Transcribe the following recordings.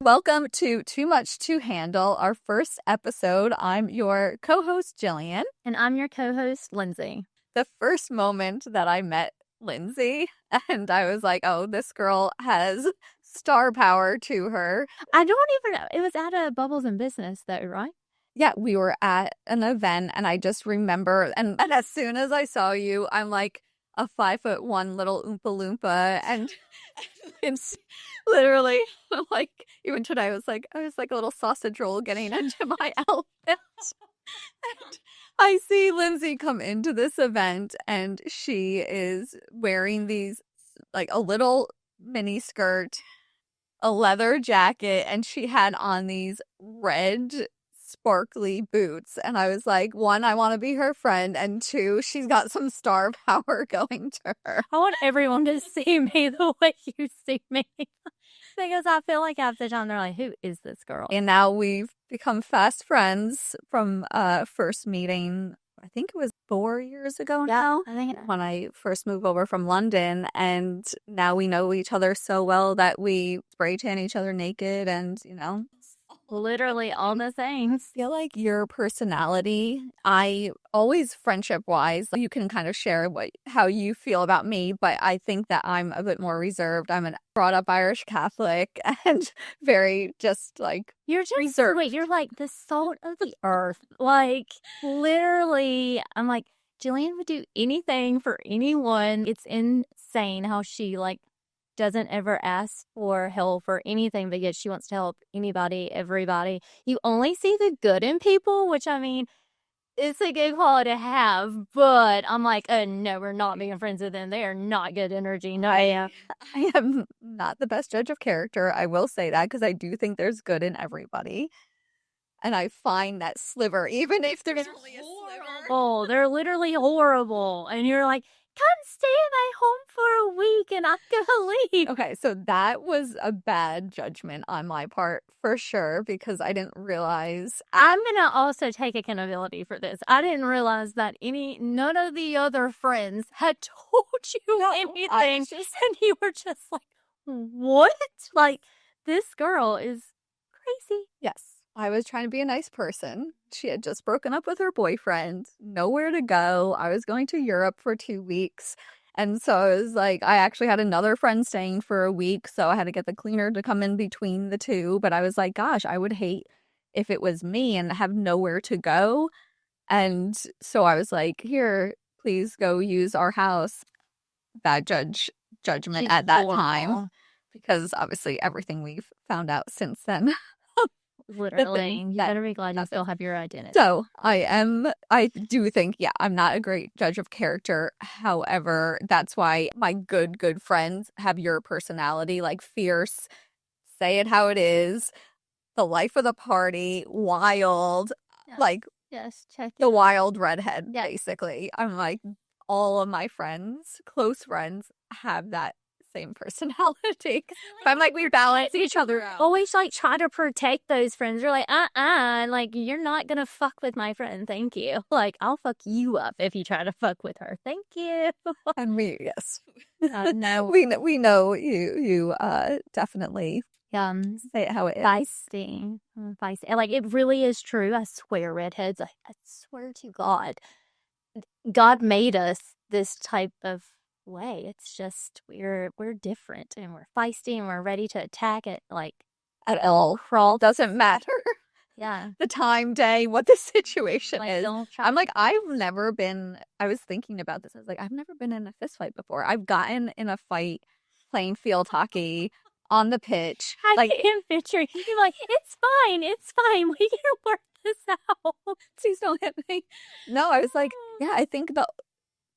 Welcome to Too Much to Handle, our first episode. I'm your co-host, Jillian. And I'm your co-host, Lindsay. The first moment that I met Lindsay, and I was like, oh, this girl has star power to her. I don't even know. It was at a Bubbles in Business, though, right? Yeah, we were at an event, and I just remember, and as soon as I saw you, I'm like a 5'1" little Oompa Loompa, and it's literally like even today I was like a little sausage roll getting into my outfit. And I see Lindsay come into this event and she is wearing these like a little mini skirt, a leather jacket, and she had on these red sparkly boots. And I was like, one, I want to be her friend, and two, she's got some star power going to her. I want everyone to see me the way you see me. Because I feel like half the time they're like, who is this girl? And now we've become fast friends from first meeting. I think it was 4 years ago now. I think when I first moved over from London, and now we know each other so well that we spray tan each other naked, and literally all the things. I feel like your personality, I always friendship wise, you can kind of share how you feel about me, but I think that I'm a bit more reserved. I'm an brought up Irish Catholic and very just like you're just reserved. Wait, you're like the salt of the earth. Like literally, I'm like, Jillian would do anything for anyone. It's insane how she like doesn't ever ask for help or anything, but yet she wants to help anybody, everybody. You only see the good in people, which I mean, it's a good quality to have, but I'm like, no, we're not being friends with them. They are not good energy. No, I am not the best judge of character. I will say that because I do think there's good in everybody. And I find that sliver, even if there's only a sliver. Oh, they're literally horrible. And you're like, come stay in my home for a week and I'm gonna leave. Okay, so that was a bad judgment on my part for sure because I didn't realize. I'm gonna also take accountability for this. I didn't realize that none of the other friends had told you anything, and you were just like, what? Like, this girl is crazy. Yes. I was trying to be a nice person. She had just broken up with her boyfriend, nowhere to go. I was going to Europe for 2 weeks. And so I was like, I actually had another friend staying for a week. So I had to get the cleaner to come in between the two. But I was like, gosh, I would hate if it was me and have nowhere to go. And so I was like, here, please go use our house. Bad judgment at that time. Because obviously everything we've found out since then. Literally, you better be glad you still have your identity. So I do think, yeah, I'm not a great judge of character. However, that's why my good friends have your personality, like fierce, say it how it is, the life of the party, wild, like check the wild redhead, basically. I'm like, all of my friends, close friends, have that same personality. I'm like, we balance each other out. Always like try to protect those friends. You're like, like you're not gonna fuck with my friend. Thank you. Like I'll fuck you up if you try to fuck with her. Thank you. And yes, no, we know you definitely say it how it is. Feisty. Like it really is true. I swear, redheads. I swear to God, God made us this type of way. It's just we're different and we're feisty and we're ready to attack it like at all. Crawl doesn't matter. Yeah. The time, day, what the situation like, is. I'm like, I was thinking about this. I was like, I've never been in a fist fight before. I've gotten in a fight playing field hockey on the pitch. I can picture you like, it's fine. We can work this out. Please don't hit me. No, I was like, yeah, I think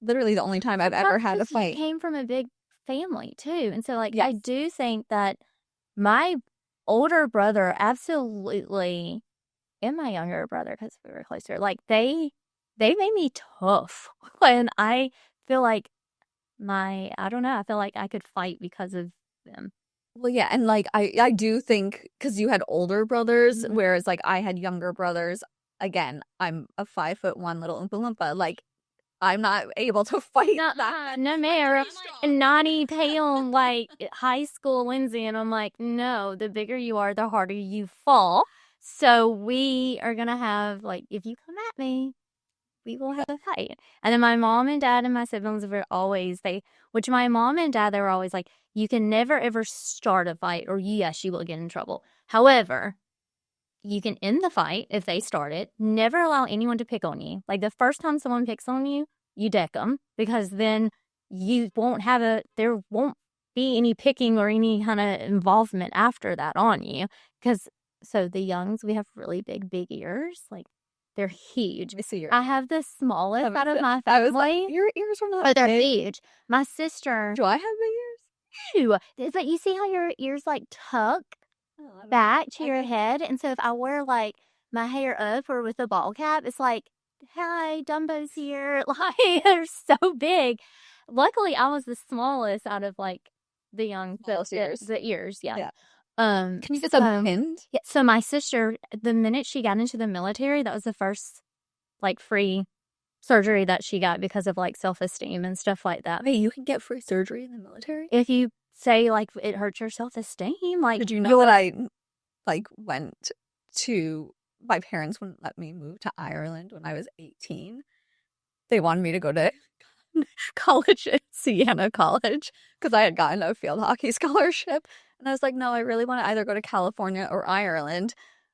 literally the only time I've ever had a fight. You came from a big family too, and so like yes. I do think that my older brother absolutely, and my younger brother because we were closer, like they made me tough, and I feel like I don't know, I feel like I could fight because of them. Well, yeah, and like I do think because you had older brothers, whereas like I had younger brothers. Again, I'm a 5'1" little Oompa Loompa. Like I'm not able to fight No, that. no, mayor. I'm strong. 90-pound, like, high school Lindsay. And I'm like, no, the bigger you are, the harder you fall. So we are going to have, like, if you come at me, we will have a fight. And then my mom and dad and my siblings were always, which my mom and dad, they were always like, you can never ever start a fight or yes, you will get in trouble. However, you can end the fight if they start it. Never allow anyone to pick on you. Like the first time someone picks on you, you deck them because then you won't there won't be any picking or any kind of involvement after that on you. Because, so the youngs, we have really big ears. Like they're huge. Let me see your. I have the smallest out of my I was family. like, your ears are not But they're big. huge. My sister. Do I have big ears? Is that you see how your ears like tuck Oh, back to your head? And so if I wear like my hair up or with a ball cap, it's like, hi, Dumbo's here. Like they're so big. Luckily, I was the smallest out of like the young ears. the ears, yeah. Yeah. Can you get them pinned? Yeah. So my sister, the minute she got into the military, that was the first like free surgery that she got because of like self-esteem and stuff like that. Wait, you can get free surgery in the military? If you say like it hurts your self-esteem, like did you know that I like went to my parents wouldn't let me move to Ireland when I was 18. They wanted me to go to college at Siena College because I had gotten a field hockey scholarship. And I was like, no, I really want to either go to California or Ireland.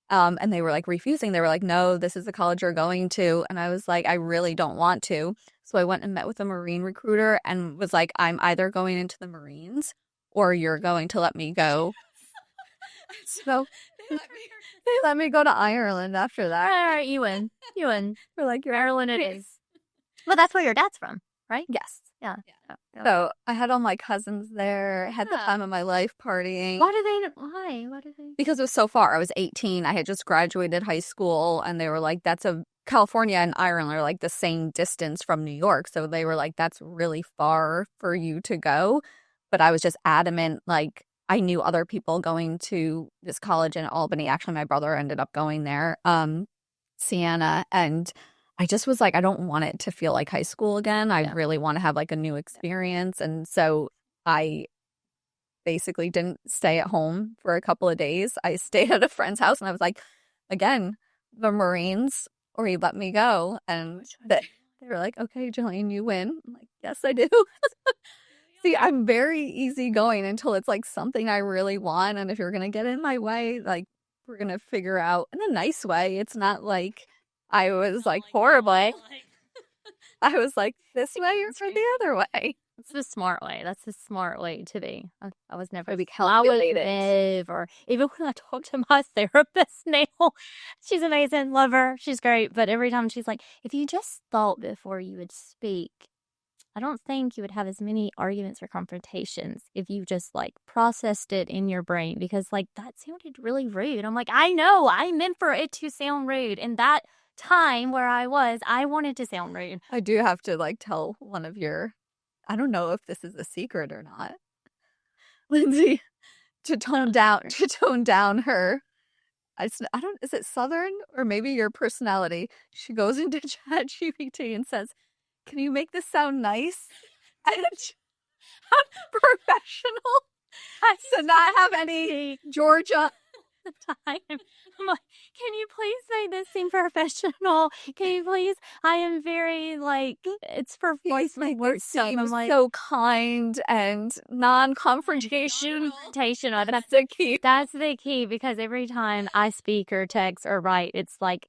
And they were like refusing. They were like, no, this is the college you're going to. And I was like, I really don't want to. So I went and met with a Marine recruiter and was like, I'm either going into the Marines or you're going to let me go. So they let me go to Ireland after that. all right, you win. You win. We're like, you're Ireland it is. Well, that's where your dad's from, right? Yes. Yeah. So I had all my cousins there, had the time of my life partying. Why? Why did they? Because it was so far. I was 18. I had just graduated high school, and they were like, California and Ireland are like the same distance from New York. So they were like, that's really far for you to go. But I was just adamant, like, I knew other people going to this college in Albany. Actually, my brother ended up going there, Siena, and I just was like, I don't want it to feel like high school again. I really want to have like a new experience. And so I basically didn't stay at home for a couple of days. I stayed at a friend's house and I was like, again, the Marines, or you let me go. And they were like, okay, Jillian, you win. I'm like, yes, I do. See, I'm very easygoing until it's like something I really want. And if you're going to get in my way, like we're going to figure out in a nice way. It's not like I was like horrible. I was like this way or the other way. It's the smart way. That's the smart way to be. I was never be calculated. Or even when I talk to my therapist now, she's amazing, love her, she's great. But every time she's like, if you just thought before you would speak, I don't think you would have as many arguments or confrontations if you just like processed it in your brain because like that sounded really rude. I'm like, I know, I meant for it to sound rude. And that time where I wanted to sound rude. I do have to like tell one of I don't know if this is a secret or not, Lindsay, to tone down her. Is it Southern or maybe your personality? She goes into ChatGPT and says, can you make this sound nice and professional? To not have any Georgia time. I'm like, can you please make this seem professional? Can you please? I am very like, it's for voice my words. I'm like, so kind and non-confrontational. That's the key. That's the key because every time I speak or text or write, it's like,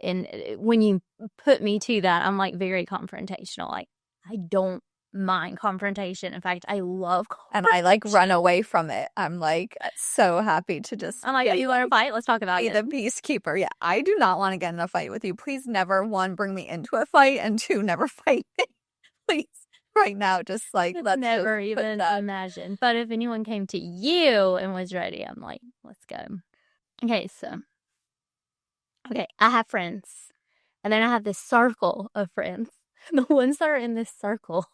and when you put me to that, I'm like very confrontational. Like I don't mind confrontation. In fact, I love and I like run away from it. I'm like so happy to just. I'm like, you want to fight? Let's talk about it. The peacekeeper. Yeah, I do not want to get in a fight with you. Please never, one, bring me into a fight, and two, never fight me. Please, right now, just like let's never even imagine. But if anyone came to you and was ready, I'm like, let's go. Okay, so I have friends, and then I have this circle of friends. The ones that are in this circle,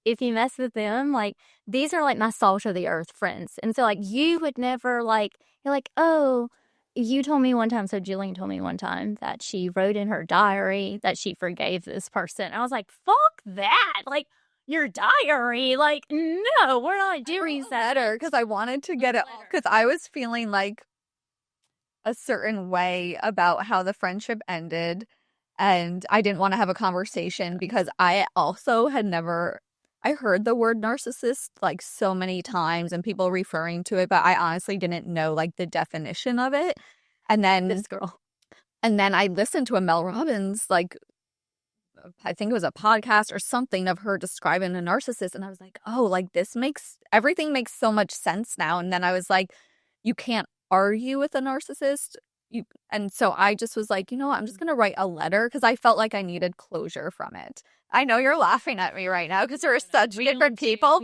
if you mess with them, like, these are, like, my salt of the earth friends. And so, like, you would never, like, you're like, oh, you told me one time, so Jillian told me one time that she wrote in her diary that she forgave this person. I was like, fuck that. Like, your diary. Like, no, we're not doing that. Better because I wanted to get it because I was feeling like a certain way about how the friendship ended, and I didn't want to have a conversation because I also had never I heard the word narcissist like so many times and people referring to it, but I honestly didn't know like the definition of it. And then This girl. and then I listened to a Mel Robbins like I think it was a podcast or something of her describing a narcissist. And I was like, oh, like everything makes so much sense now. And then I was like, you can't argue with a narcissist. And so I just was like, you know what? I'm just going to write a letter because I felt like I needed closure from it. I know you're laughing at me right now because we're such different people.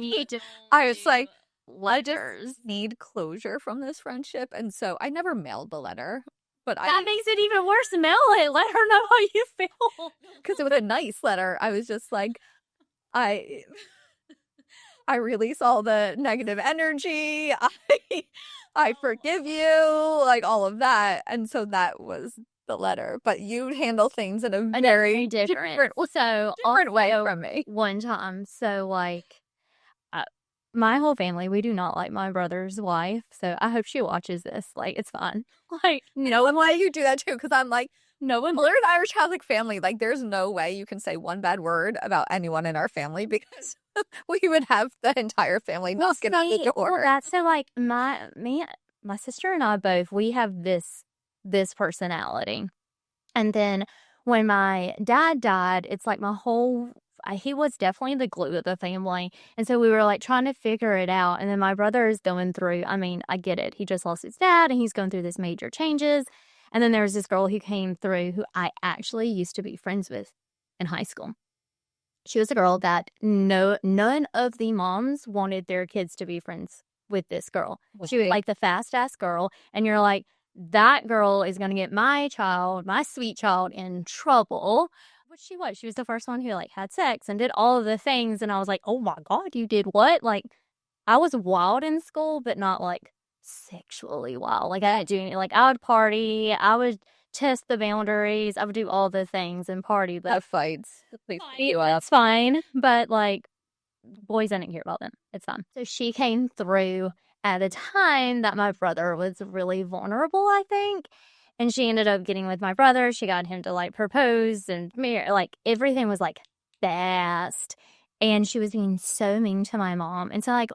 I was like, letters need closure from this friendship. And so I never mailed the letter. But that makes it even worse. Mail it. Let her know how you feel. Because it was a nice letter. I was just like, I release all the negative energy. I forgive you, like all of that. And so that was the letter. But you handle things in a very different way from me. One time, so like, my whole family, we do not like my brother's wife, so I hope she watches this. Like, it's fine. Like, no, and why you do that too? Because I'm like, no one. We're an Irish Catholic family. Like, there's no way you can say one bad word about anyone in our family because we would have the entire family knocking on the door. Well, that's so like my sister and I both, we have this personality, and then when my dad died, it's like my whole. He was definitely the glue of the family. And so we were like trying to figure it out. And then my brother is going through, I mean, I get it. He just lost his dad and he's going through this major changes. And then there's this girl who came through who I actually used to be friends with in high school. She was a girl that none of the moms wanted their kids to be friends with this girl. She was like the fast ass girl. And you're like, that girl is going to get my sweet child in trouble. But she was. She was the first one who like had sex and did all of the things. And I was like, oh my God, you did what? Like, I was wild in school, but not like sexually wild. Like, I didn't do anything. Like, I would party. I would test the boundaries. I would do all the things and party. But have fights. That's fine. But like, boys, I didn't care about them. It's fine. So she came through at a time that my brother was really vulnerable, I think. And she ended up getting with my brother. She got him to like propose and marry. Like everything was like fast. And she was being so mean to my mom. And so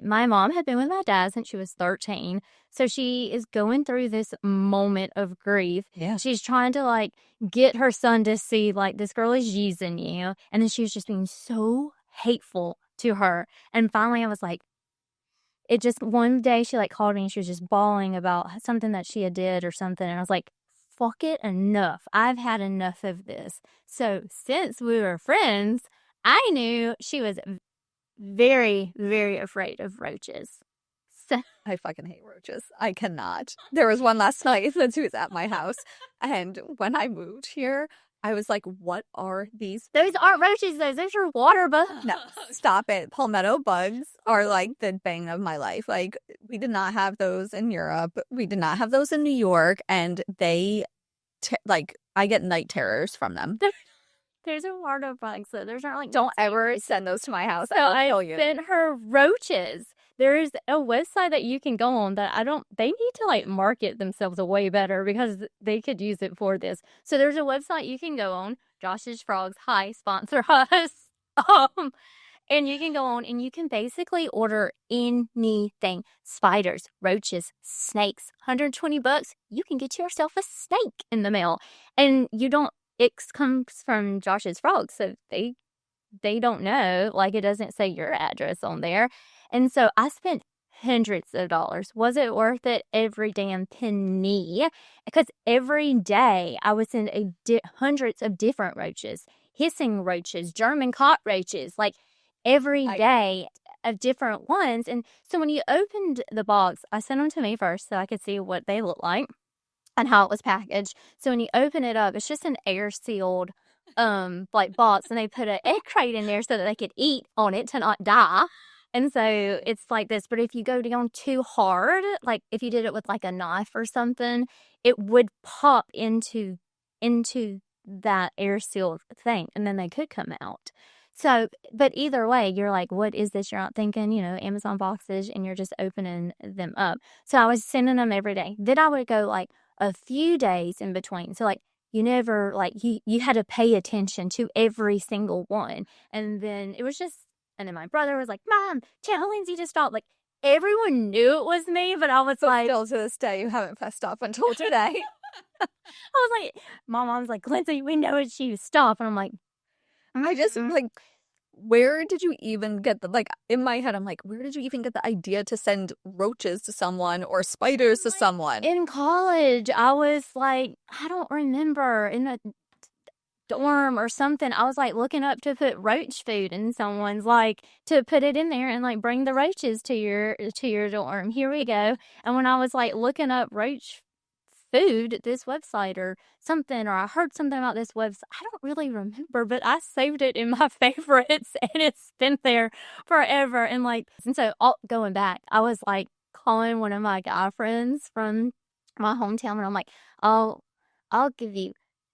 my mom had been with my dad since she was 13. So she is going through this moment of grief. Yeah. She's trying to like get her son to see like this girl is using you. And then she was just being so hateful to her. And finally I was like, it just one day she like called me and she was just bawling about something that she had did or something. And I was like, fuck it, enough. I've had enough of this. So since we were friends, I knew she was very, very afraid of roaches. So I fucking hate roaches. I cannot. There was one last night since he was at my house. And when I moved here, I was like, what are these? Those aren't roaches, those are water bugs. No, stop it. Palmetto bugs are like the bane of my life. Like, we did not have those in Europe. We did not have those in New York. And they, I get night terrors from them. There's a water bugs, so there's not like. Don't ever send those to my house. So I sent her roaches. There's a website that you can go on that they need to like market themselves way better because they could use it for this. So there's a website you can go on, Josh's Frogs, hi, sponsor us. And you can go on and you can basically order anything. Spiders, roaches, snakes, $120. You can get yourself a snake in the mail. And it comes from Josh's Frogs, so they don't know. Like, it doesn't say your address on there. And so I spent hundreds of dollars. Was it worth it? Every damn penny. Because every day I would send hundreds of different roaches, hissing roaches, German cockroaches, like every day of different ones. And so when you opened the box, I sent them to me first so I could see what they look like and how it was packaged. So when you open it up, it's just an air sealed like box, and they put an egg crate in there so that they could eat on it to not die. And so it's like this, but if you go down too hard, like if you did it with like a knife or something, it would pop into that air sealed thing and then they could come out. So, but either way, you're like, what is this? You're not thinking, Amazon boxes and you're just opening them up. So I was sending them every day. Then I would go like a few days in between. So like you never like you had to pay attention to every single one. And then it was just and then my brother was like, Mom, tell Lindsay to stop. Like everyone knew it was me, but I was like still to this day you haven't fessed up until today. I was like, my mom's like, Lindsay, we know it's you. Stop. And I'm like, I just like, where did you even get like, in my head, I'm like, where did you even get the idea to send roaches to someone or spiders to someone? in college, I was like, I don't remember, in a dorm or something. I was like looking up to put roach food in someone's, like to put it in there and like bring the roaches to your dorm. Here we go. And when I was like looking up roach food, this website or something, or I heard something about this website. I don't really remember, but I saved it in my favorites and it's been there forever. And so going back, I was like calling one of my guy friends from my hometown and I'm like, I'll give you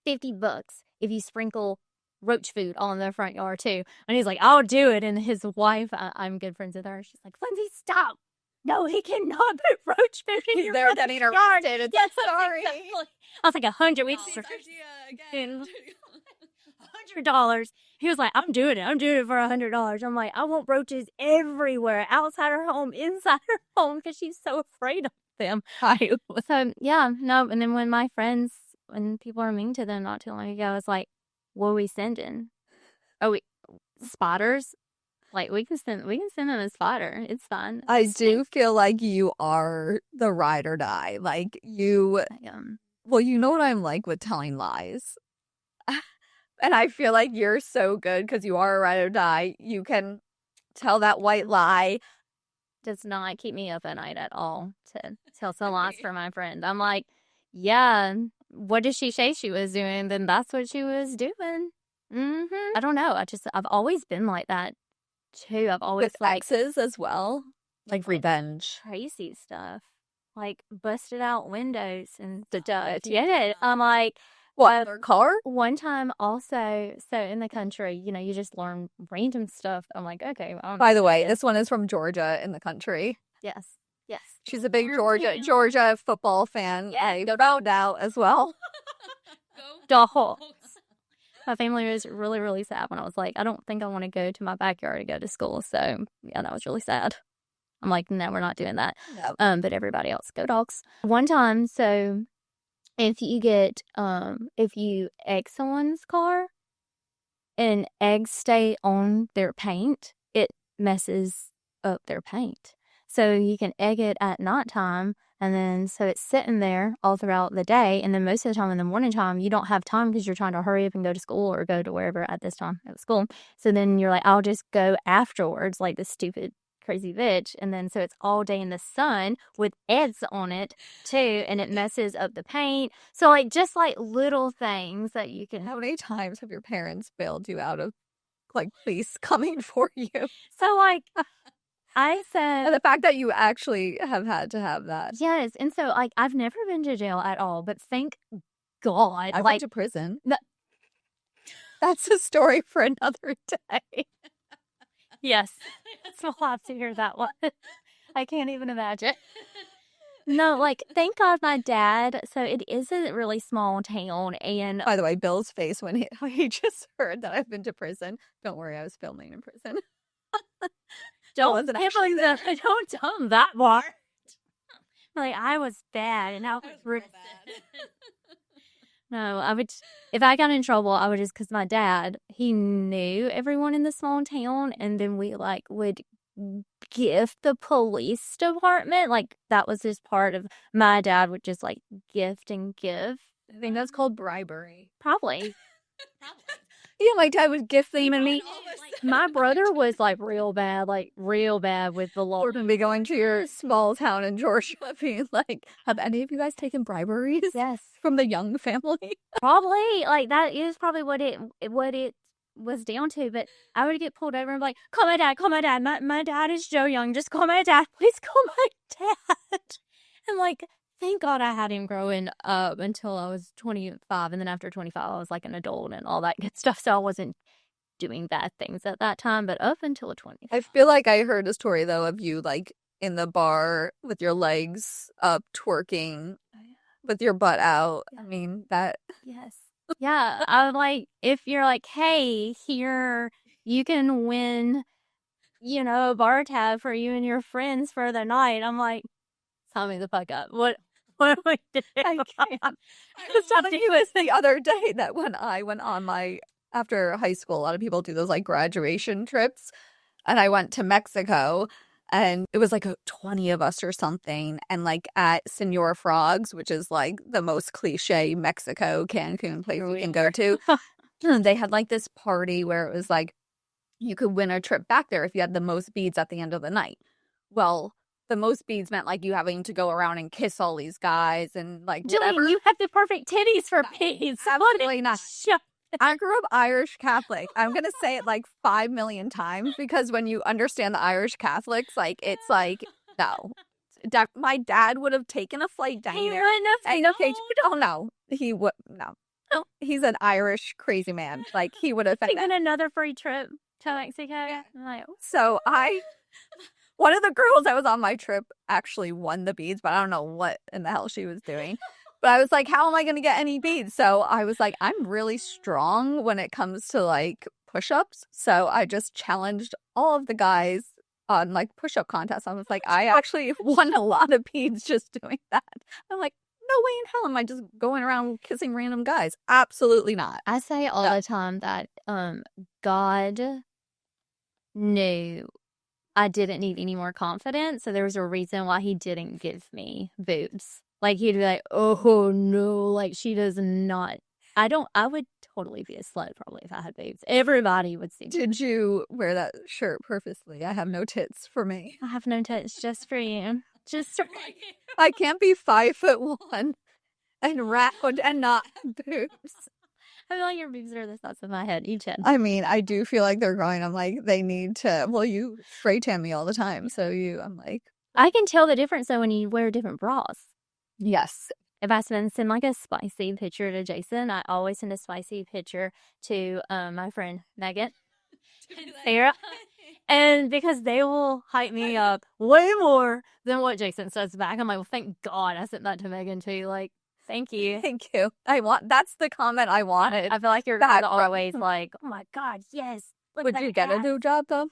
$50 if you sprinkle roach food on the front yard too. And he's like, I'll do it. And his wife, I'm good friends with her. She's like, Lindsay, stop. No, he cannot put roach food in your They're getting arrested. Yes, sorry. exactly. I was like 100 weeks. $100. He was like, I'm doing it for $100. I'm like, I want roaches everywhere, outside her home, inside her home, because she's so afraid of them. So yeah, no. And then when people are mean to them not too long ago, it's like, what are we sending? Spotters. Like we can send them a spotter. It's fine. I do feel like you are the ride or die. Like you, well, you know what I'm like with telling lies. And I feel like you're so good because you are a ride or die. You can tell that white lie. Does not keep me up at night at all to tell some lies for my friend. I'm like, yeah, what did she say she was doing? Then that's what she was doing. I don't know. I've always been like that too. I've always with exes as well, like revenge, crazy stuff, like busted out windows and stuff. Yeah, I'm like, what, their car? One time also, so in the country, you just learn random stuff. I'm like, okay. By the way, this one is from Georgia in the country. Yes. She's a big Georgia football fan. Yeah, no doubt as well. Go. My family was really, really sad when I was like, I don't think I want to go to my backyard to go to school. So, yeah, that was really sad. I'm like, no, we're not doing that. No. But everybody else, go dogs. One time, so if you egg someone's car and eggs stay on their paint, it messes up their paint. So you can egg it at nighttime. And then, so it's sitting there all throughout the day. And then most of the time in the morning time, you don't have time because you're trying to hurry up and go to school or go to wherever at this time at school. So then you're like, I'll just go afterwards, like this stupid, crazy bitch. And then, so it's all day in the sun with eggs on it too. And it messes up the paint. So like, just like little things that you can. How many times have your parents bailed you out of like police coming for you? So like, I said, and the fact that you actually have had to have that. Yes. And so, like, I've never been to jail at all, but thank God. I went to prison. That's a story for another day. Yes. We'll have to hear that one. I can't even imagine. No, like, thank God my dad, so it is a really small town, and... By the way, Bill's face when he just heard that I've been to prison. Don't worry, I was filming in prison. Don't tell him that part. Like, I was bad, and I was real bad. No, if I got in trouble, I would just, because my dad, he knew everyone in the small town, and then we, like, would gift the police department. Like, that was just part of, my dad would just, like, gift and give. I think that's called bribery. Probably. Yeah, my dad would gift them and me. My brother was like real bad with the law. We're going to be going to your small town in Georgia being like, have any of you guys taken briberies? Yes. From the Young family? Probably. Like, that is probably what it was down to, but I would get pulled over and be like, call my dad, call my dad. My dad is Joe Young. Just call my dad. Please call my dad. And like, thank God I had him growing up until I was 25. And then after 25, I was like an adult and all that good stuff. So I wasn't doing bad things at that time, but up until 20. I feel like I heard a story though of you like in the bar with your legs up twerking with your butt out. I mean, that. Yes. Yeah. I would like, if you're like, hey, here, you can win, a bar tab for you and your friends for the night. I'm like, tell me the fuck up. What do we do? I can't. I was telling you this the other day that when I went on after high school, a lot of people do those like graduation trips. And I went to Mexico and it was like 20 of us or something. And like at Senor Frogs, which is like the most cliche Mexico, Cancun place you can go to, they had like this party where it was like you could win a trip back there if you had the most beads at the end of the night. Well, the most beads meant like you having to go around and kiss all these guys and like whatever. Jillian, you have the perfect titties for beads. Absolutely not. I grew up Irish Catholic. I'm going to say it like 5 million times because when you understand the Irish Catholics, like, it's like, no. My dad would have taken a flight down there. Oh, no. He would, no. No. He's an Irish crazy man. Like, he would have taken another free trip to Mexico. Yeah. Like, so one of the girls that was on my trip actually won the beads, but I don't know what in the hell she was doing. But I was like, how am I going to get any beads? So I was like, I'm really strong when it comes to like push-ups. So I just challenged all of the guys on like push-up contests. I was like, I actually won a lot of beads just doing that. I'm like, no way in hell am I just going around kissing random guys. Absolutely not. I say all the time that God knew I didn't need any more confidence. So there was a reason why he didn't give me boobs. Like, he'd be like, oh, no, like, she does not. I would totally be a slut probably if I had boobs. Everybody would see. Did you wear that shirt purposely? I have no tits for me. I have no tits just for you. Just for you. I can't be 5'1" and round and not have boobs. I feel like your boobs are the size of my head, each head. I mean, I do feel like they're growing. I'm like, they need to, well, you spray tan me all the time. So I'm like. I can tell the difference though when you wear different bras. Yes. If I send like a spicy picture to Jason, I always send a spicy picture to my friend Megan, Sarah, and because they will hype me up way more than what Jason says back. I'm like, well, thank God I sent that to Megan too. Like, thank you. Thank you. That's the comment I wanted. I feel like you're always like, oh my God, yes. Would you get a new job though?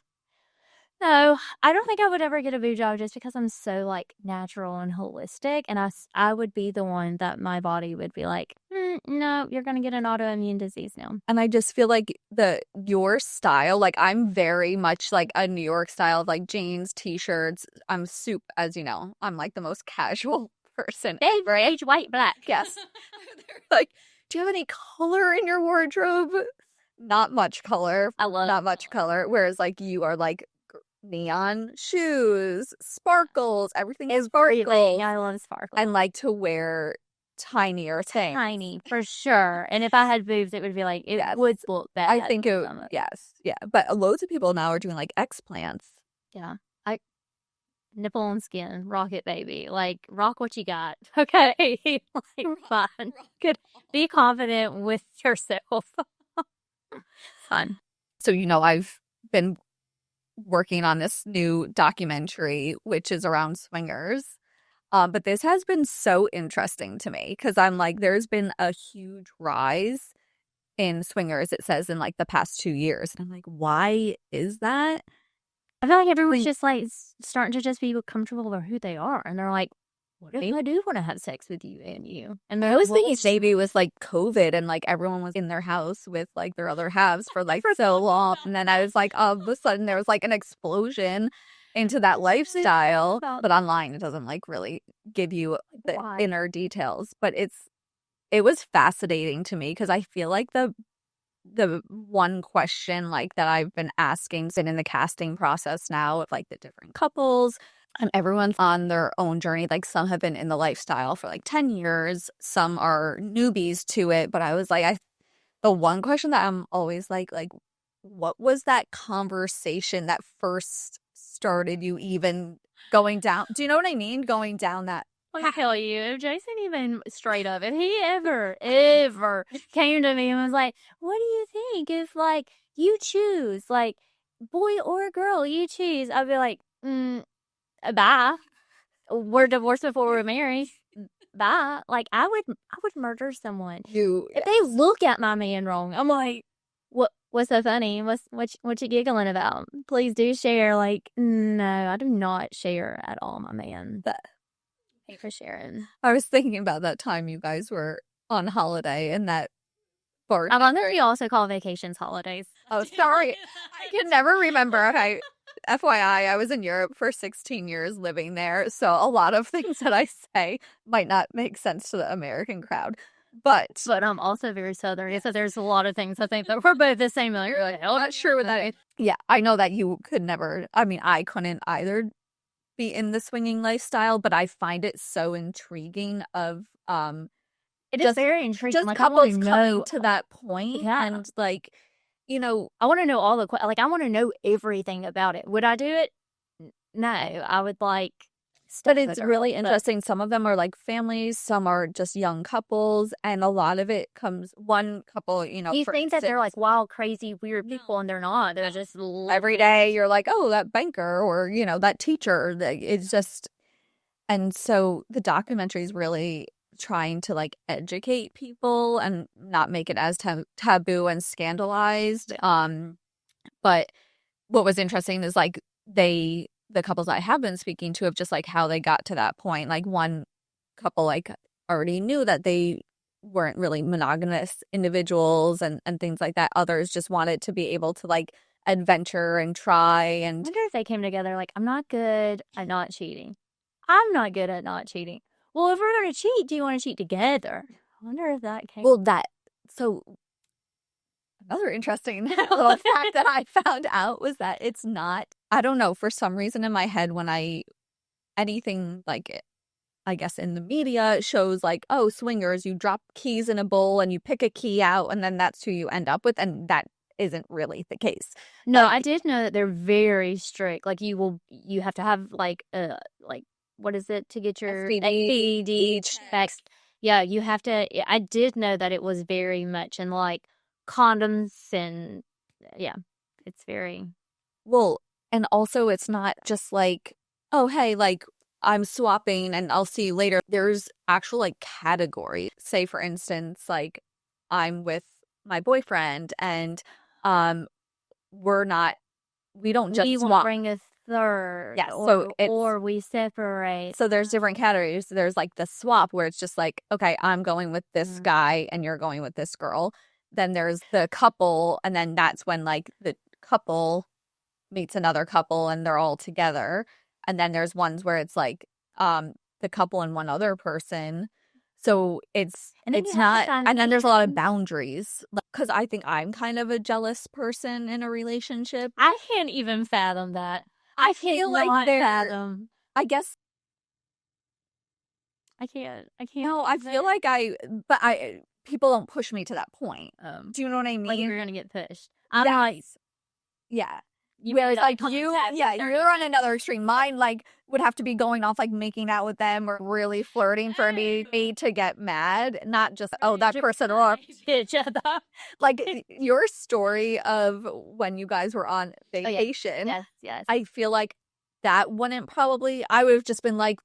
No, I don't think I would ever get a boob job just because I'm so like natural and holistic, and I would be the one that my body would be like, no, you're gonna get an autoimmune disease now. And I just feel like your style, like I'm very much like a New York style of like jeans, t-shirts. I'm as you know, I'm like the most casual person. Beige, white, black. Yes. Like, do you have any color in your wardrobe? Not much color. Not much color. Whereas like you are like neon shoes, sparkles, everything is sparkles. I love sparkles. And like to wear tinier things. Tiny, for sure. And if I had boobs, it would be like, it would look bad. I think yes. Yeah. But loads of people now are doing like explants. Yeah. Nipple and skin, rock it, baby. Like, rock what you got. Okay. Like, fine. Good. Be confident with yourself. Fun. So, I've been working on this new documentary, which is around swingers. But this has been so interesting to me because I'm like, there's been a huge rise in swingers, it says, in like the past 2 years. And I'm like, why is that? I feel like everyone's just like starting to just be comfortable with who they are. And they're like, what if I do want to have sex with you and you? And I was thinking maybe it was like COVID and like everyone was in their house with like their other halves for like so long. And then I was like, all of a sudden there was like an explosion into that lifestyle. But online, it doesn't like really give you the inner details. But it was fascinating to me because I feel like the one question like that I've been asking in the casting process now of like the different couples, and everyone's on their own journey. Like some have been in the lifestyle for like 10 years, some are newbies to it. But I was like, the one question that I'm always like, what was that conversation that first started you even going down? Do you know what I mean? Going down that. Let me tell you, if Jason even straight up, if he ever came to me and was like, what do you think if, like, you choose, like, boy or girl, you choose, I'd be like, bye. We're divorced before we're married. Bye. Like, I would murder someone. If they look at my man wrong, I'm like, what's so funny? What you giggling about? Please do share. Like, no, I do not share at all, my man. That Thanks for sharing. I was thinking about that time you guys were on holiday and that bar. I wonder if you also call vacations holidays. Oh, sorry. I can never remember. Okay. FYI, I was in Europe for 16 years living there, so a lot of things that I say might not make sense to the American crowd. But I'm also very southern, so there's a lot of things I think that we're both the same. Like, you're like, hell, not sure what that is. Yeah, I know that you could never, I mean, I couldn't either be in the swinging lifestyle, but I find it so intriguing of it is very intriguing. just Like, couples coming to that point, Yeah. and like, you know, I want to know all the like, I want to know everything about it. Would I do it? No, I would like. but it's really interesting. Some of them are like families, some are just young couples, and a lot of it comes one couple, you know. You think that they're like wild, crazy, weird people, and they're not. They're just every day you're like, oh, that banker or, you know, that teacher. It's just, and so the documentary is really trying to like educate people and not make it as taboo and scandalized. But what was interesting is like the couples I have been speaking to of just like how they got to that point. Like one couple like already knew that they weren't really monogamous individuals and things like that. Others just wanted to be able to like adventure and try. I And wonder if they came together like, I'm not good at not cheating. I'm not good at not cheating. Well, if we're going to cheat, do you want to cheat together? I wonder if that came. well, so another interesting little fact that I found out was that it's not, I don't know, for some reason in my head when anything like it, I guess in the media shows like, oh, swingers, you drop keys in a bowl and you pick a key out and then that's who you end up with. And that isn't really the case. No, I did know that they're very strict. Like, you have to have like what is it to get your STD checks? Yeah, you have to. I did know that it was very much in like condoms and yeah, it's very well, and also it's not just like, oh, hey, like I'm swapping and I'll see you later. There's actual like categories. Say for instance, like I'm with my boyfriend and we don't just we won't swap. bring a third. Yes, or we separate. So there's different categories. There's like the swap where it's just like, okay, I'm going with this guy and you're going with this girl. Then there's the couple, and then that's when like the couple meets another couple and they're all together. And then there's ones where it's like the couple and one other person. So it's not, and then there's a lot of boundaries because I think I'm kind of a jealous person in a relationship. I can't even fathom that. I feel like fathom. I guess I can't. no, I feel like people don't push me to that point. Do you know what I mean? Like you're gonna get pushed. I'm like, yeah. Whereas like you're on another extreme. Mine like would have to be going off like making out with them or really flirting for me to get mad, not just that person or like your story of when you guys were on vacation. Yes. I feel like that wouldn't probably. I would have just been like,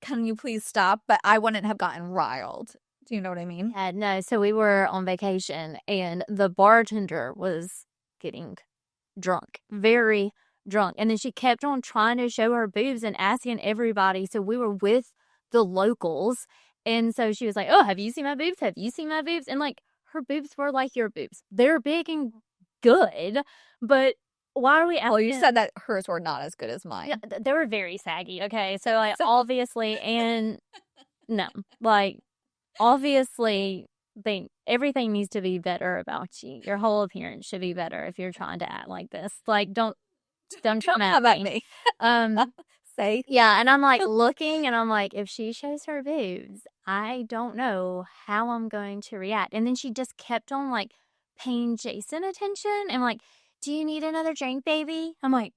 "Can you please stop?" But I wouldn't have gotten riled. Do you know what I mean? Yeah, no. So we were on vacation, and the bartender was getting drunk, very drunk, and then she kept on trying to show her boobs and asking everybody. So we were with the locals, and so she was like, "Oh, have you seen my boobs? Have you seen my boobs?" And like her boobs were like your boobs; they're big and good, but why are we asking? Well, you said that hers were not as good as mine. Yeah, they were very saggy. Okay, so like obviously, and no, like obviously, everything needs to be better about you. Your whole appearance should be better if you're trying to act like this. Like, don't come at me. Say yeah, and I'm like looking, and I'm like, if she shows her boobs, I don't know how I'm going to react. And then she just kept on like paying Jason attention and like do you need another drink, baby? I'm like,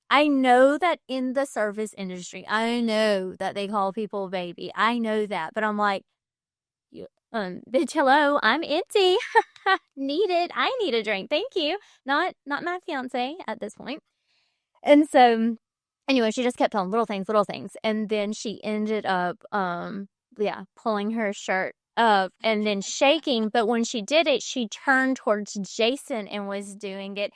I know that in the service industry, I know that they call people baby. I know that. But I'm like, bitch, hello, I'm empty. Need it. I need a drink. Thank you. Not my fiance at this point. And so anyway, she just kept telling little things. And then she ended up yeah, pulling her shirt up and then shaking. But when she did it, she turned towards Jason and was doing it.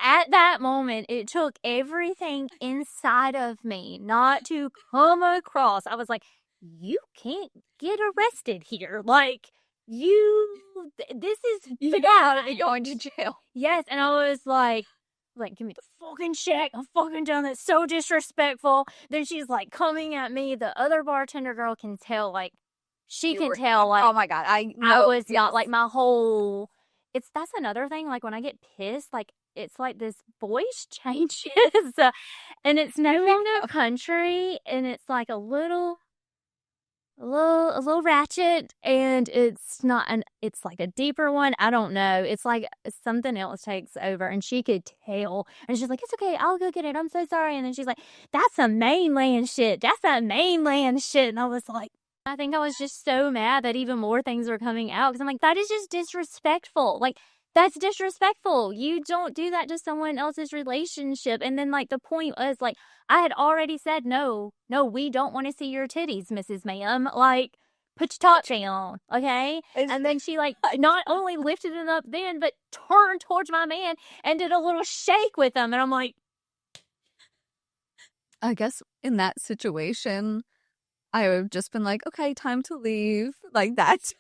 At that moment, it took everything inside of me not to come across. I was like, you can't get arrested here. Like, this is Yeah, you're going to jail. Yes, and I was like, give me the fucking check. I'm fucking done. That's so disrespectful. Then she's like coming at me. The other bartender girl can tell, like, she can tell, like, oh my God, I was not like my whole. That's another thing. Like when I get pissed, like it's like this voice changes, and it's no longer country, and it's like a little ratchet, and it's not it's like a deeper one. I don't know. It's like something else takes over, and she could tell, and she's like, it's okay, I'll go get it, I'm so sorry. And then she's like, that's a mainland shit, and I was like, I think I was just so mad that even more things were coming out, because I'm like, that is just disrespectful. Like, that's disrespectful. You don't do that to someone else's relationship. And then, like, the point was, like, I had already said, no, we don't want to see your titties, Mrs. Ma'am. Like, put your top down, okay? And then she, like, not only lifted it up then, but turned towards my man and did a little shake with him. And I'm like, I guess in that situation, I would have just been like, okay, time to leave. Like that.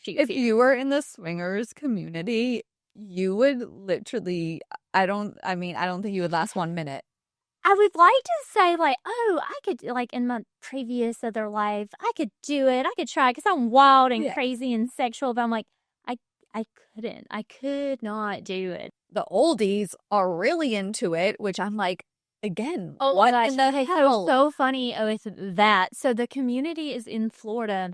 If you were in the swingers community, you would literally, I don't think you would last 1 minute. I would like to say, like, oh, I could, like, in my previous other life, I could do it. I could try, because I'm wild and crazy and sexual. But I'm like, I couldn't. I could not do it. The oldies are really into it, which I'm like, again, oh what my gosh. in the hell? So funny with that. So the community is in Florida.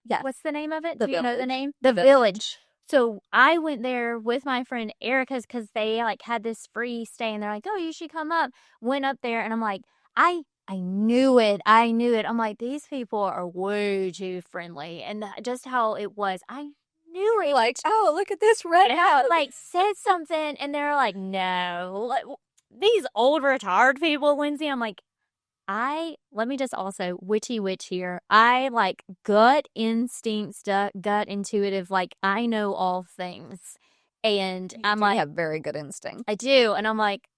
Yeah. What's the name of it? Do you know the name? The Village. So I went there with my friend Erica's, because they like had this free stay, and they're like, oh, you should come up. Went up there, and I'm like, I knew it. I'm like, these people are way too friendly. And just how it was, I knew it. Like, oh, look at this red house. Like, said something, and they're like, no. Like, these old retired people, Lindsay, I'm like, let me just also witchy witch here. I like gut instincts, gut intuitive, like I know all things. And I'm like, I have very good instinct. I do. And I'm like,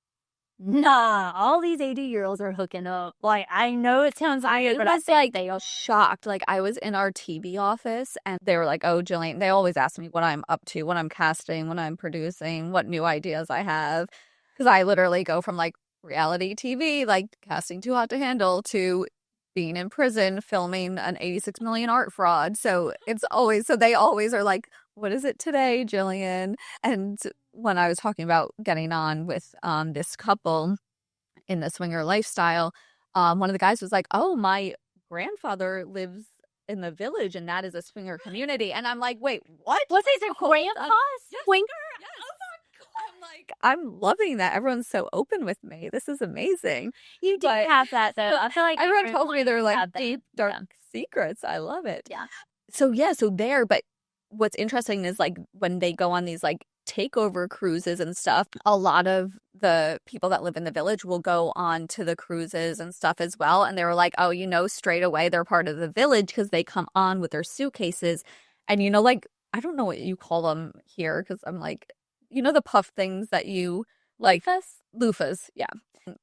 nah, all these 80-year-olds are hooking up. Like, I know it sounds weird, but I feel like they are shocked. Like, I was in our TV office, and they were like, oh, Jillian, they always ask me what I'm up to, what I'm casting, what I'm producing, what new ideas I have. Because I literally go from like reality TV, like casting Too Hot to Handle, to being in prison filming an 86 million art fraud. So they always are like, what is it today, Jillian? And when I was talking about getting on with this couple in the swinger lifestyle, one of the guys was like, oh, my grandfather lives in the Village, and that is a swinger community. And I'm like, wait, what? What's his grandpa? Swinger? Yes. I'm like, I'm loving that everyone's so open with me. This is amazing. You do have that, though. I feel like everyone told me they're like deep, dark secrets. I love it. Yeah. So but what's interesting is like when they go on these like takeover cruises and stuff, a lot of the people that live in the Village will go on to the cruises and stuff as well. And they were like, oh, straight away they're part of the Village because they come on with their suitcases. And like, I don't know what you call them here, because I'm like, the puff things that you like. Loofahs, yeah.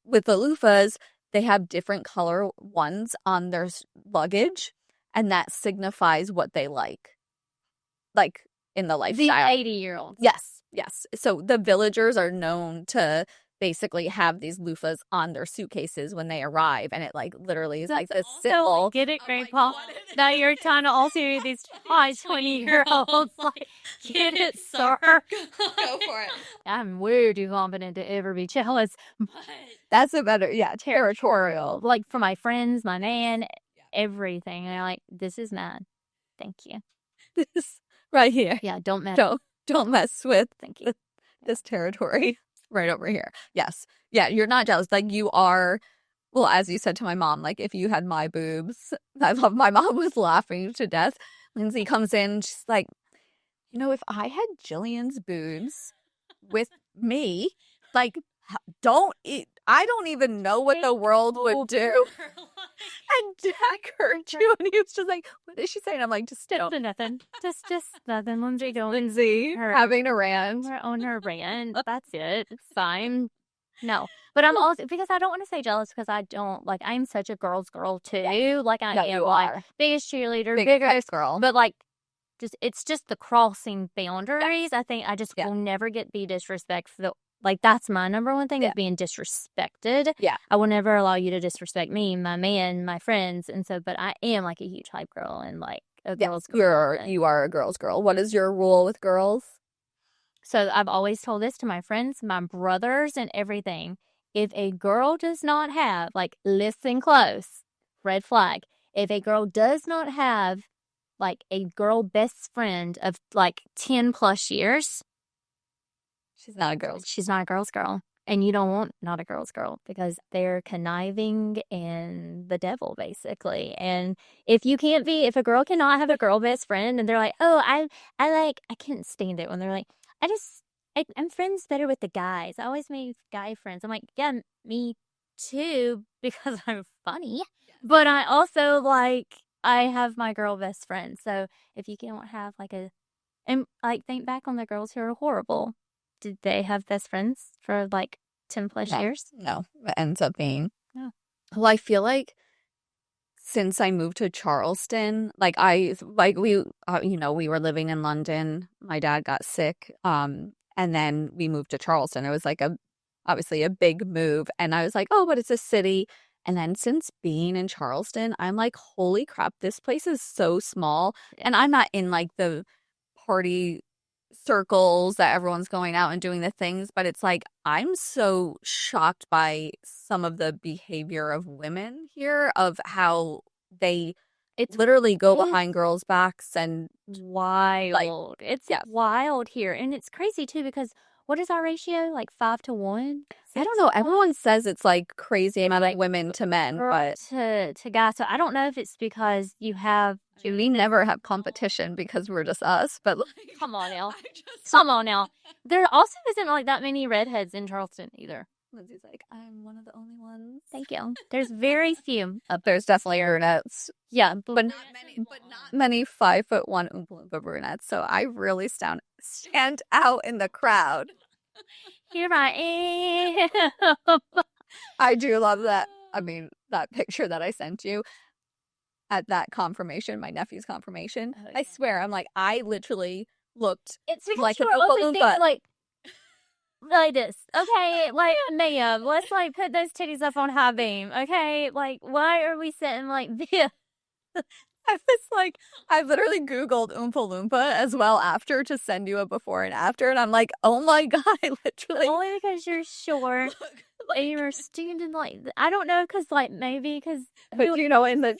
With the loofahs, they have different color ones on their luggage, and that signifies what they like in the lifestyle. The 80-year-olds. Yes. So the villagers are known to basically have these loofahs on their suitcases when they arrive, and it like literally is like this symbol. Get it, Grandpa? Now you're trying to also these high 20-year-olds. Like, get it, sir? Go for it. I'm way too confident to ever be jealous. But that's a better, territorial. Like for my friends, my man, everything. And I'm like, this is mine. Thank you. This right here. Yeah, don't mess. Don't mess with. Thank you. this territory right over here. Yes. Yeah, you're not jealous. Like you are, well, as you said to my mom, like if you had my boobs, I love my mom was laughing to death. Lindsay comes in, she's like, if I had Jillian's boobs with me, like I don't even know what the world would do. And Jack heard you, and he was just like, "What is she saying?" I'm like, "Just don't." Nothing. Just nothing. Lindsay going. Lindsay having a rant. We're on her rant. That's it. It's fine. No. But I'm also, because I don't want to say jealous, because I don't, like, I'm such a girl's girl, too. Yes. Like, I am, like, biggest cheerleader, biggest girl. But, like, it's just the crossing boundaries. I think I just will never be disrespectful. Like, that's my number one thing, is being disrespected. Yeah. I will never allow you to disrespect me, my man, my friends. And so, but I am, like, a huge hype girl and, like, a girl's girl. You are a girl's girl. What is your rule with girls? So I've always told this to my friends, my brothers, and everything. If a girl does not have, like, listen close, red flag. If a girl does not have, like, a girl best friend of, like, 10 plus years, she's not a girl's girl. And you don't want not a girl's girl, because they're conniving and the devil, basically. And if a girl cannot have a girl best friend, and they're like, oh, I can't stand it when they're like, I'm friends better with the guys. I always make guy friends. I'm like, yeah, me too, because I'm funny. Yes. But I also, like, I have my girl best friend. So if you can't have, like, and, like, think back on the girls who are horrible. Did they have best friends for, like, 10 plus years? No, it ends up being. No. Well, I feel like since I moved to Charleston, we were living in London. My dad got sick. And then we moved to Charleston. It was like obviously a big move. And I was like, oh, but it's a city. And then since being in Charleston, I'm like, holy crap, this place is so small. And I'm not in like the party circles that everyone's going out and doing the things, but it's like I'm so shocked by some of the behavior of women here, of how it's literally go behind girls' backs, and wild. It's wild here. And it's crazy too, because what is our ratio? Like 5 to 1? I don't know. Everyone says it's like crazy amount of women to men, but to guys. So I don't know if it's because we never have competition because we're just us. But like, come on now, come on now. There also isn't like that many redheads in Charleston either. Lindsay's like, I'm one of the only ones. Thank you. There's very few. There's definitely brunettes. Yeah, but not many 5'1" Oompa Loompa brunettes. So I really stand out in the crowd. Here I am. I do love that. I mean, that picture that I sent you at that confirmation, my nephew's confirmation. Oh, yeah. I swear, I'm like, I literally looked like an Oompa Loompa. Like this, okay? Like, ma'am, let's like put those titties up on high beam, okay? Like, why are we sitting like this? I was like, I literally Googled Oompa Loompa as well after to send you a before and after, and I'm like, oh my god, I literally. Only because you're short and you're standing like, I don't know, because like maybe because. But in the.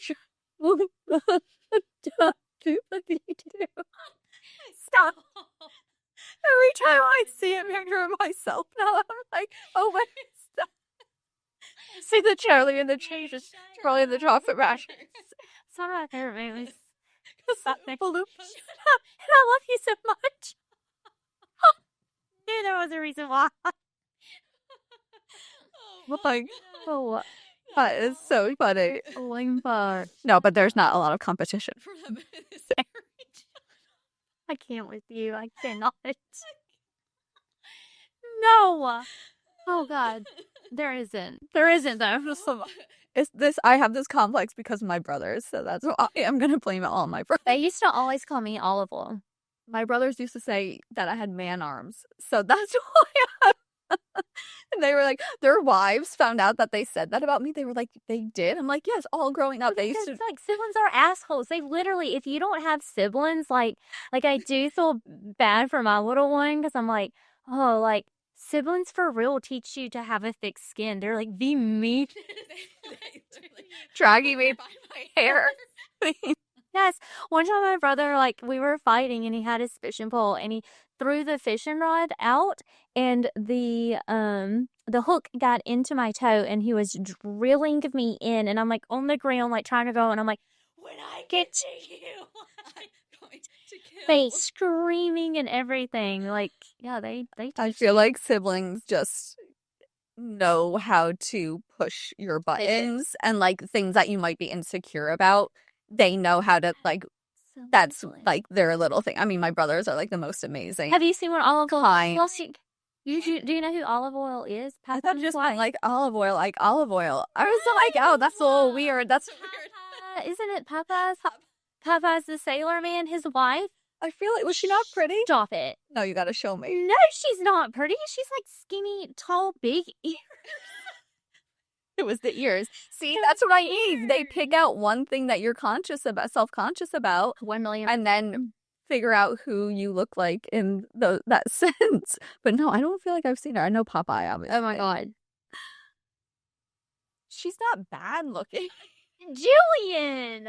Stop. Every time I see a picture of myself now, I'm like, oh my, stop. See the Charlie and the changes. Charlie and the chocolate rash. It's one of my favorite movies. And I love you so much. Knew there was a reason why. Like, oh, that is so funny. No, but there's not a lot of competition for them in this area. I can't with you. I cannot. No. Oh God. There isn't. Though. I have this complex because of my brothers, so that's why I'm gonna blame it all on my brothers. They used to always call me Olive. My brothers used to say that I had man arms, so that's why and they were like, their wives found out that they said that about me. They were like, they did? I'm like, yes, all growing up. They used to. Like, siblings are assholes. They literally, if you don't have siblings, like I do feel bad for my little one, because I'm like, oh, like, siblings for real teach you to have a thick skin. They're like, be mean. Dragging me by my hair. Yes. One time my brother, like, we were fighting and he had his fishing pole and he threw the fishing rod out, and the hook got into my toe, and he was drilling me in, and I'm like on the ground, like trying to go, and I'm like, when I get to you, I'm going to kill. They screaming and everything. Like, yeah, they. I feel like siblings just know how to push your buttons and like things that you might be insecure about. They know how to like. That's like their little thing. I mean, my brothers are like the most amazing. Have you seen what olive oil? Kind. Well, do you know who olive oil is? I thought just like olive oil, like olive oil. I was like, oh, that's a little weird. That's weird. Isn't it Popeyes? Popeyes the sailor man, his wife. I feel like, was she not pretty? Stop it. No, you gotta show me. No, she's not pretty. She's like skinny, tall, big ears. It was the ears. See, that's what I need. They pick out one thing that you're conscious about, self-conscious about, 1 million, and then figure out who you look like in that sense. But no, I don't feel like I've seen her. I know Popeye, obviously. Oh my God. She's not bad looking. Jillian!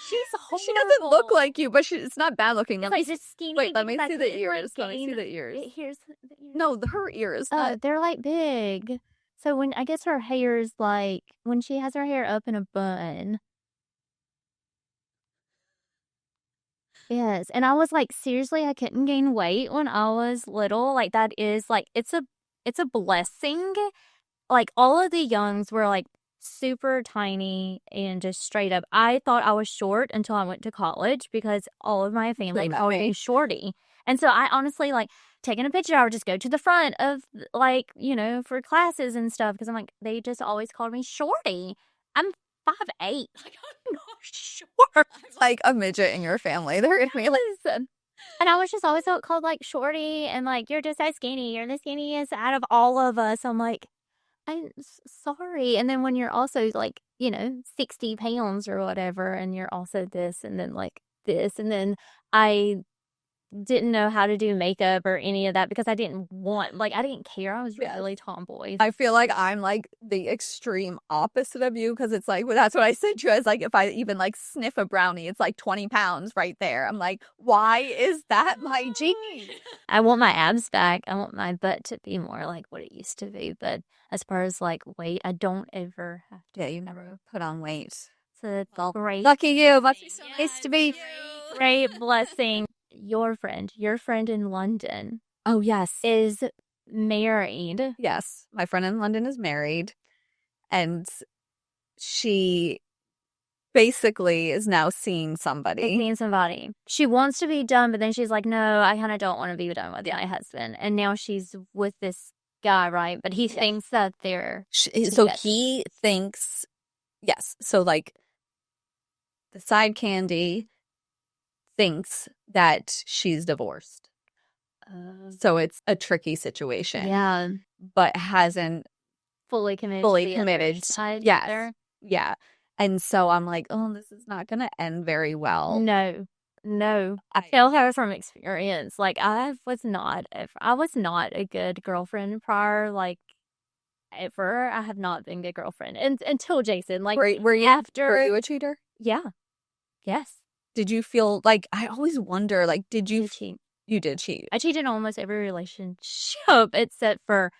She's horrible. She doesn't look like you, but it's not bad looking. Like, it's skinny. Wait, let me see the ears. Let me see the ears. Here's the ears. No, her ears. They're like big. So when I guess her hair's like when she has her hair up in a bun. Yes, and I was like, seriously, I couldn't gain weight when I was little. Like that is like it's a blessing. Like all of the youngs were like super tiny and just straight up. I thought I was short until I went to college because all of my family was always shorty. And so I honestly like taking a picture, I would just go to the front of like, for classes and stuff because I'm like, they just always called me shorty. I'm 5'8". Like I'm not short. I'm like a midget in your family. They're gonna be listen. And I was just always called like shorty and like you're just so skinny. You're the skinniest out of all of us. I'm like, I'm sorry. And then when you're also like, 60 pounds or whatever, and you're also this and then like this, and then I didn't know how to do makeup or any of that because I didn't care. I was really tomboy. I feel like I'm like the extreme opposite of you because it's like, well, that's what I said to you. It's like if I even like sniff a brownie, it's like 20 pounds right there. I'm like, why is that my gene? I want my abs back. I want my butt to be more like what it used to be. But as far as like weight, I don't ever have to. Yeah, you never put on weight. So it's great. Lucky you. Must be so nice to be. Great blessing. Your friend in London. Oh, yes. Is married. Yes. My friend in London is married. And she basically is now seeing somebody. She wants to be done, but then she's like, no, I kind of don't want to be done with my husband. And now she's with this guy, right? But he thinks that they're so he thinks, yes. So like the side candy thinks that she's divorced. So it's a tricky situation. Yeah. But hasn't fully committed. Yes. Yeah. And so I'm like, oh, this is not going to end very well. No. I tell her from experience. Like I was not a good girlfriend prior. Like ever. I have not been a good girlfriend until Jason. Like were you a cheater? Yeah. Yes. Did you feel like, I always wonder, like, did you cheat? You did cheat. I cheated in almost every relationship except for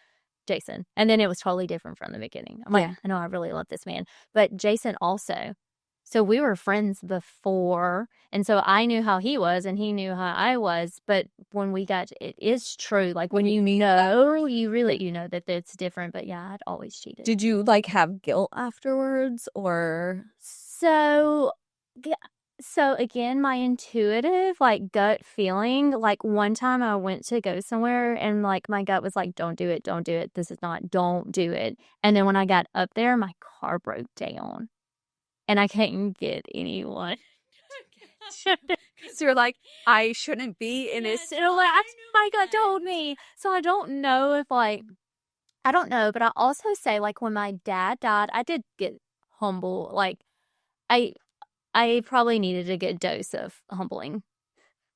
Jason. And then it was totally different from the beginning. I'm like, I know I really love this man. But Jason also. So we were friends before. And so I knew how he was and he knew how I was. But when we got it is true. Like when you know, you know that it's different. But yeah, I'd always cheated. Did you like have guilt afterwards or? So again, my intuitive, like gut feeling, like one time I went to go somewhere and like my gut was like, don't do it. Don't do it. Don't do it. And then when I got up there, my car broke down and I couldn't get anyone. Because you're like, I shouldn't be in this. My gut told me. So I don't know if I don't know, but I also say like when my dad died, I did get humble. Like I probably needed a good dose of humbling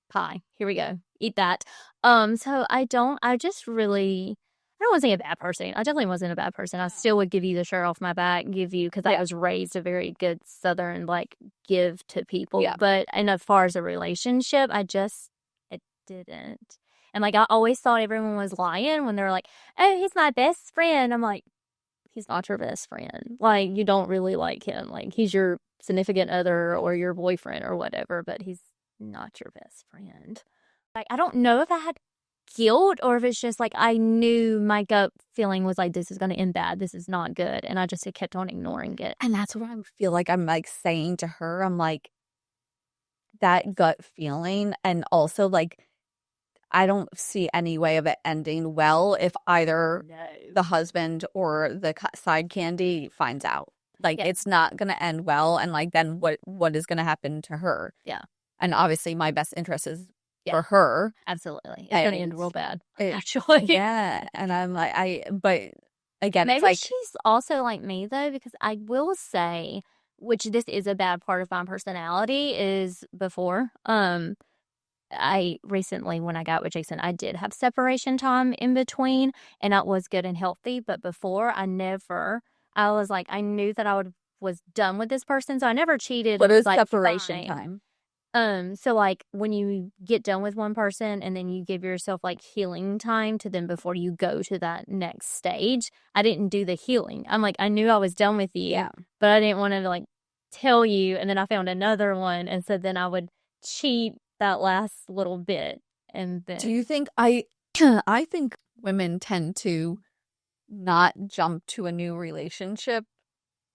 pie. Here we go. Eat that. So I don't want to say a bad person. I definitely wasn't a bad person. I still would give you the shirt off my back, because I was raised a very good Southern, like, give to people. Yeah. But, and as far as a relationship, it didn't. And like I always thought everyone was lying when they're like, "Oh, he's my best friend." I'm like, he's not your best friend. Like, you don't really like him. Like, he's your significant other or your boyfriend or whatever, but he's not your best friend. Like, I don't know if I had guilt or if it's just like I knew my gut feeling was like, this is going to end bad. This is not good. And I just kept on ignoring it. And that's what I feel like I'm like saying to her. I'm like, that gut feeling. And also, like, I don't see any way of it ending well if either the husband or the side candy finds out. Like, it's not going to end well. And like, then what is going to happen to her? Yeah. And obviously, my best interest is for her. Absolutely. It's going to end real bad, actually. Yeah. And I'm like, but again, maybe it's like, she's also like me though, because I will say, which this is a bad part of my personality, is before, I recently, when I got with Jason, I did have separation time in between, and that was good and healthy. But before, I was like, I knew that was done with this person, so I never cheated. What is like, separation time? So like when you get done with one person and then you give yourself like healing time to them before you go to that next stage, I didn't do the healing. I'm like, I knew I was done with you, but I didn't want to like tell you. And then I found another one, and so then I would cheat that last little bit. And then, do you think I think women tend to not jump to a new relationship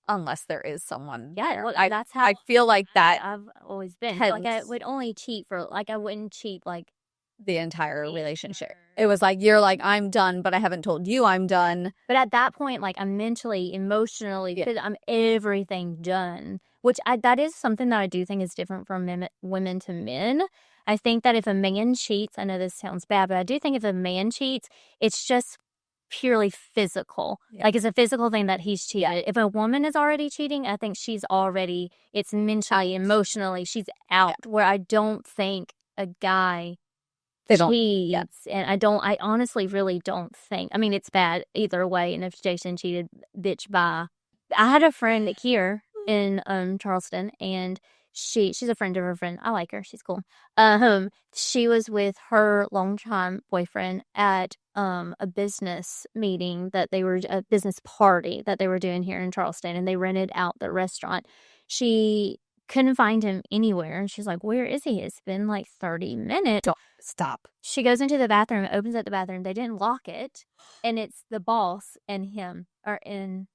unless there is someone there. Well, that's how I feel like that I've always been. Like, I would only cheat for, like, I wouldn't cheat, like, the entire relationship. It was like, you're like, I'm done, but I haven't told you I'm done. But at that point, like, I'm mentally, emotionally, I'm everything done. Which that is something that I do think is different from women to men. I think that if a man cheats, I know this sounds bad, but I do think if a man cheats, it's just purely physical. Like, it's a physical thing that he's cheated. If a woman is already cheating, I think it's mentally, emotionally, she's out. Where I don't think a guy cheats. And I honestly really don't think. I mean, it's bad either way. And if Jason cheated, bitch, bye. I had a friend here in Charleston, and she's a friend of her friend. I like her. She's cool. She was with her longtime boyfriend at a business meeting a business party that they were doing here in Charleston, and they rented out the restaurant. She couldn't find him anywhere, and she's like, "Where is he? It's been like 30 minutes." Stop. She goes into the bathroom, opens up the bathroom. They didn't lock it, and it's the boss and him are in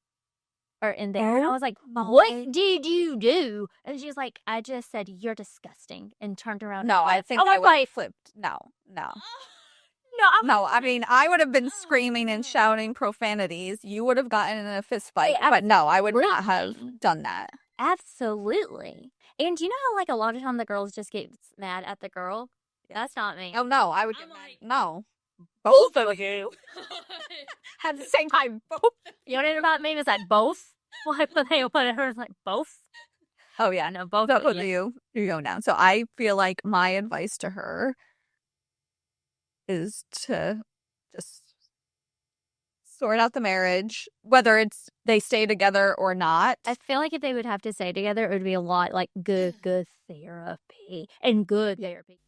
there. And I was like, "What did you do?" And she's like, "I just said you're disgusting," and turned around. No, I think I would have flipped. No. No, I mean, I would have been screaming and shouting profanities. You would have gotten in a fist fight. But no, I would not have done that. Absolutely. And do you know how, like, a lot of time the girls just get mad at the girl? That's not me. Oh, no, I would get mad. No. Both of you. At the same time, both. You know what about me? Is that both? Why put it her like both? Oh, yeah. No, both of you. You go now. So I feel like my advice to her is to just sort out the marriage, whether it's they stay together or not. I feel like if they would have to stay together, it would be a lot like good therapy and good therapy.